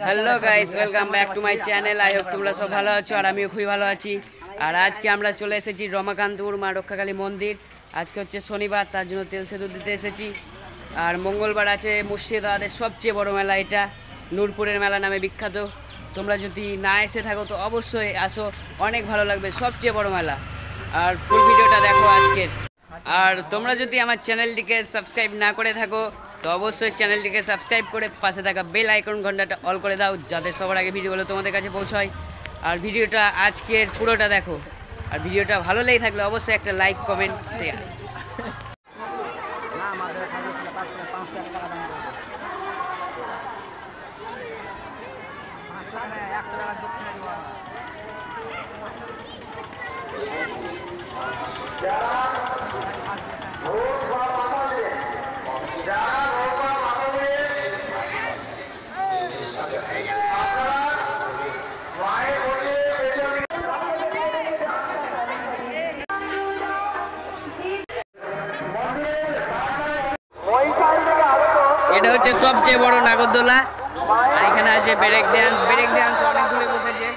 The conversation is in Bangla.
Hello guys, welcome back to my channel. I hope তোমরা সব ভালো আছো আর আমিও খুবই ভালো আছি। আর আজকে আমরা চলে এসেছি রমাকান্তপুর মা রক্ষাকালী মন্দির। আজকে হচ্ছে শনিবার, তার জন্য তেল সেতু দিতে এসেছি। আর মঙ্গলবার আছে মুর্শিদাবাদের সবচেয়ে বড় মেলা, এটা নূরপুরের মেলা নামে বিখ্যাত। তোমরা যদি না এসে থাকো তো অবশ্যই আসো, অনেক ভালো লাগবে, সবচেয়ে বড় মেলা। আর ফুল ভিডিওটা দেখো আজকের। আর তোমরা যদি আমার চ্যানেলটিকে সাবস্ক্রাইব না করে থাকো তো অবশ্যই চ্যানেলটিকে সাবস্ক্রাইব করে পাশে থাকা বেল আইকন ঘন্টাটা অল করে দাও, যাতে সবার আগে ভিডিওগুলো তোমাদের কাছে পৌঁছায়। আর ভিডিওটা আজকের পুরোটা দেখো। আর ভিডিওটা ভালো লেগে থাকলে অবশ্যই একটা লাইক, কমেন্ট, শেয়ার। এটা হচ্ছে সবচেয়ে বড় নাগরদোলা। আর এখানে আছে ব্রেক ডান্স অনেক দূরে বসেছে।